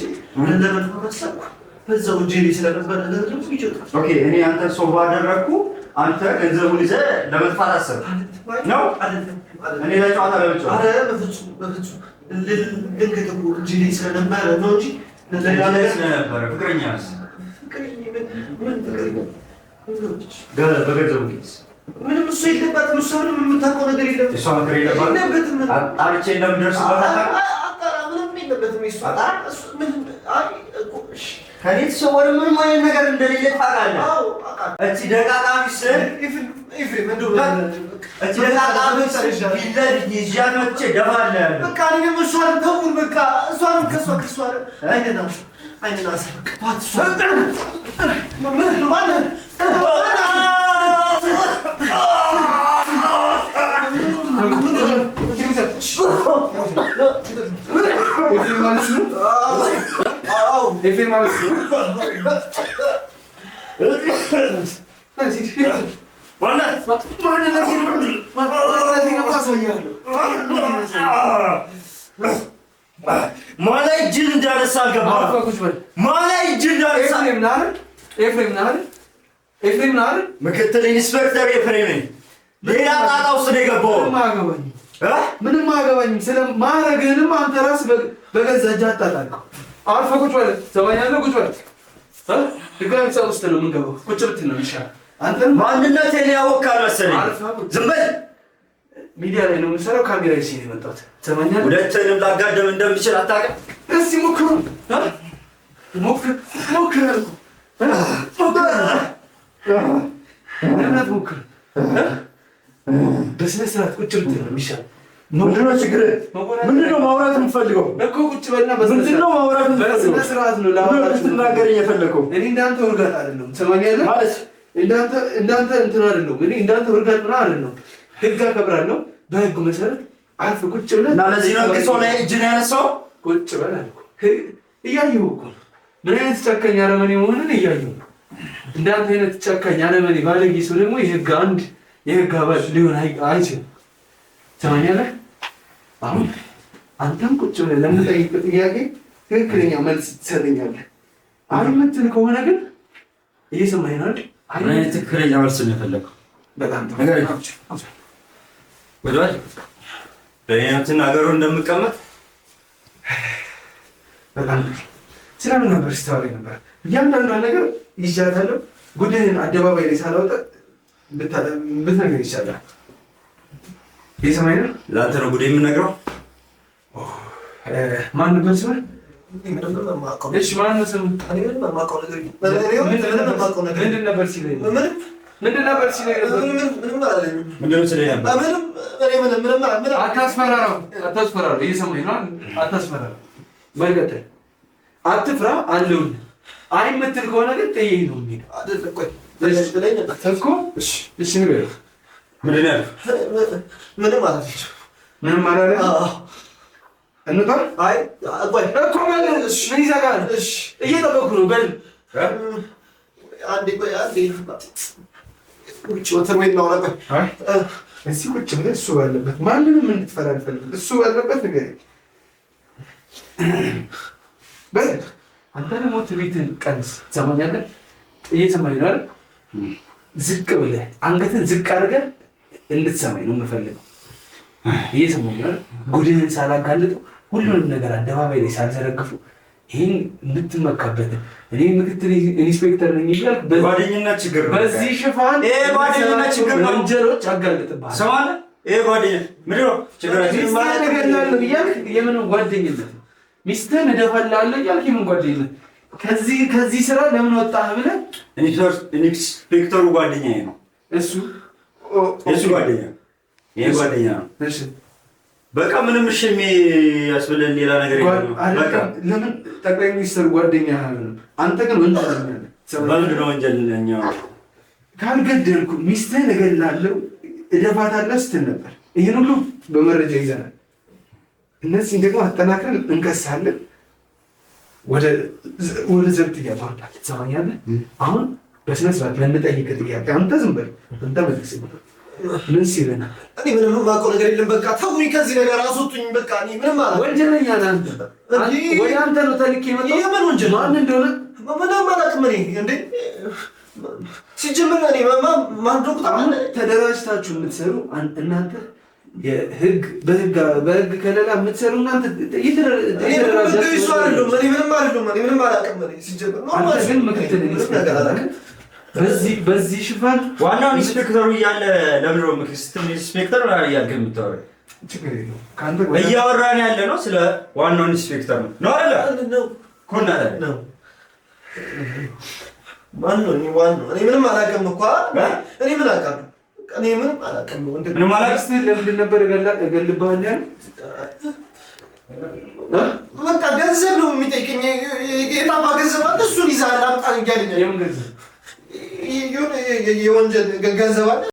ለመጥፋት አሰብኩ። በዛው እጄ ላይ ስለነበረ ለምን ይጮታል? ኦኬ እኔ አንተ ሰው ባደረኩ አንተ ገንዘቡን ይዘህ ለመጥፋት አሰብክ ነው? እኔ ለጨዋታ ለመጫወት አረ በፍጹም ድንገት እኮ እጄ ላይ ስለነበረ ነው እንጂ ለሌላ ነገር ስለነበረ ፍቅረኛ ምን ፍቅረኛ በገንዘቡ ኪስ ምንም እሱ የለባትም። እሷ ምንም የምታውቀው ነገር የለም። እሷ ነገር የለባትም። አጣርቼ እንደምደርስበት አጣራ ምንም የለበትም። እሱ ምንም ከኔ ተሰወረ ምንም አይነት ነገር እንደሌለ ታውቃለህ። እቺ ደቃቃ ሚስት እቺ ደቃቃ ሚስት ቢለድ ይዣት መጥቼ ደፋለህ። በቃ እኔም እሷን ተውል። በቃ እሷን ከሷ አይነና ማላይ እጅን እንዳነሳ አልገባህም። ማላይ እጅን እንዳነሳ ኤፍሬም ነህ አይደል? ምክትል ኢንስፔክተር ኤፍሬም ነኝ። ሌላ ጣጣ ውስጥ ነው የገባው። ምንም አያገባኝም። ስለማረግህንም አንተ ራስህ በገዛ እጅህ አታጣልቀው። አርፈህ ቁጭ በል። ትሰማኛለህ? ቁጭ በል። ድጋሚ ሰው ውስጥ ነው የምንገባው። ቁጭ ብትል ነው የሚሻለው። አንተን ማንነቴን ያወቅህ አልመሰለኝ። ዝም በል። ሚዲያ ላይ ነው የምንሰራው። ካሜራ ይዤ ነው የመጣሁት። ትሰማኛለህ? ሁለትህንም ላጋደም እንደምችል አታውቅም። እስኪ ሞክሩ። ሞክር አልኩህ። ሞክር። በስነ ስርዓት ቁጭ ብትል ነው የሚሻለው። ምንድን ነው ችግርህ? ምንድን ነው ማውራት የምትፈልገው? እኮ ቁጭ በልና ምንድን ነው ማውራት የምትፈልገው? በስነ ስርዓት ነው ላወራችሁ ልትናገረኝ የፈለከው። እኔ እንዳንተ ውርጋት አይደለሁም። ትሰማኛለህ? ማለት እንዳንተ እንትን አይደለሁም። እኔ እንዳንተ ውርጋት ምናምን አይደለሁም። ህግ አከብራለሁ። በህጉ መሰረት አልፍ ቁጭ ብለህ እና ለዚህ ነው ሰው ላይ እጅን ያነሳው። ቁጭ በል አልኩህ። እያየሁ እኮ ምን አይነት ጨካኝ አረመኔ መሆንን እያየሁ ነው። እንዳንተ አይነት ጨካኝ አረመኔ ባለጌ ሰው ደግሞ የህግ አባል ሊሆን አይችልም። ትሰማኛለህ? አሁን አንተም ቁጭ ብለህ ለምጠይቅህ ጥያቄ ትክክለኛ መልስ ትሰጠኛለህ። አይ የምትል ከሆነ ግን እየሰማኸኝ ነው አይደል? ምን አይነት ትክክለኛ መልስ ነው የፈለከው? በጣም ነገር ወደዋል በእኛትን ሀገሩ እንደምቀመጥ በጣም ስለምን ነበር ስታወሪ ነበር? እያንዳንዷን ነገር ይዣታለሁ። ጉዳይን አደባባይ ላይ ሳላወጣ ብትነግረኝ ይቻላል። እየሰማኸኝ ነው? ለአንተ ነው ጉዳይ የምነግረው። ማን ነበር ስምህ? እሺ ማን ነው ስምህ? ምንድን ነበር ሲለኝ? ምንድን ነበር ሲለኝ? አታስፈራራው። እየሰማኸኝ ነው? አታስፈራራው። በልቀጥል አትፍራ አለሁልህ። አይ የምትል ከሆነ ግን ጥዬህ ነው የምሄደው እኮ። እሺ ንገረኝ። ምንድን ነው ያልኩህ? ምንም አላለችም። እንውጣ። አይ ቆይ እኮ በል። ምን ይዘጋል? እየጠበኩህ ነው። በል እዚህ ቁጭ ብለህ እሱ ባለበት ማንንም እንድትፈራ አልፈልግም። እሱ ባለበት ንገረኝ። በል አንተ ደግሞ ትዕቢትን ቀንስ። ትሰማኛለህ? እየሰማኸኝ ነው አይደል? ዝቅ ብለህ አንገትን ዝቅ አድርገህ እንድትሰማኝ ነው የምፈልገው። እየሰማኸኝ ነው አይደል? ጉድህን ሳላጋልጠው ሁሉንም ነገር አደባባይ ላይ ሳልዘረግፉ ይህን የምትመካበት እኔ ምክትል ኢንስፔክተር ነኝ እያልክ ጓደኝነት ችግር ነው። በዚህ ሽፋን ጓደኝነት ችግር ነው። ወንጀሎች አጋልጥብሃል። ሰማለህ? ጓደኝነት ምንድን ነው ችግር? ሚስትህን እገላለሁ እያልክ የምን ጓደኝነት ነው? ሚስትህን እደፋልሃለሁ እያልክ የምን ጓደኝነት? ከዚህ ስራ ለምን ወጣህ ብለህ ኢንስፔክተሩ ጓደኛዬ ነው። እሱ ጓደኛ ይሄ ጓደኛ ነው። እሺ በቃ ምንም እሺ የሚያስብለን ሌላ ነገር የለም። በቃ ለምን ጠቅላይ ሚኒስትር ጓደኛ አይደለም? አንተ ግን ወንጀለኛ ነህ። በምንድን ነው ወንጀለኛ? ካልገደልኩ ሚስትህን እገላለሁ እደፋታለሁ ስትል ነበር። ይህን ሁሉ በመረጃ ይዘናል። እነዚህን ደግሞ አጠናክረን እንከሳለን። ወደ ዘብጥያ ማውጣት ትሰማኛለህ? አሁን በስነ ስርዓት ለምጠይቅህ ጥያቄ አንተ ዝም በል። አንተ መልስ ምን ሲል ነበር? እኔ ምንም የማውቀው ነገር የለም። በቃ ተውኝ፣ ከዚህ ነገር አስወጡኝ። በቃ እኔ ምንም አላውቅም። ወንጀለኛ ነህ አንተ። ወይ አንተ ነው ተልኬ የመጣው? የምን ወንጀል? ማን እንደሆነ ምንም አላውቅም። እኔ እንዴ ሲጀምር እኔ ማን ዶክተር አሁን ተደራጅታችሁ የምትሰሩ እናንተ በህግ ከለላ የምትሰሩ እናንተ እየተደራጃችሁ አይደለም። እኔ ምንም አይደለም። እኔ ምንም አላውቅም። እኔ ሲጀምር ነው አንተ ግን ምክትል በዚህ ሽፋን ዋናው ኢንስፔክተሩ እያለ ለምን ነው ምክትል ኢንስፔክተር እያልክ የምታወራው? ችግር የለውም። ካንተ እያወራን ያለ ነው ስለ ዋናው ኢንስፔክተር ነው አይደል? ኮና ነው ዋናው እኔ ምንም አላውቅም እኮ እኔ ምን አውቃለሁ? እኔ ምንም አላውቅም። ምንም አላውቅም። ለምንድን ነበር እገልብሃለሁ ያለው? በቃ ገንዘብ ነው የሚጠይቀኝ። የታባ ገንዘብ አለ፣ እሱን ይዘሃል አምጣ እያለኝ። የምን ገንዘብ? የወንጀል ገንዘብ አለ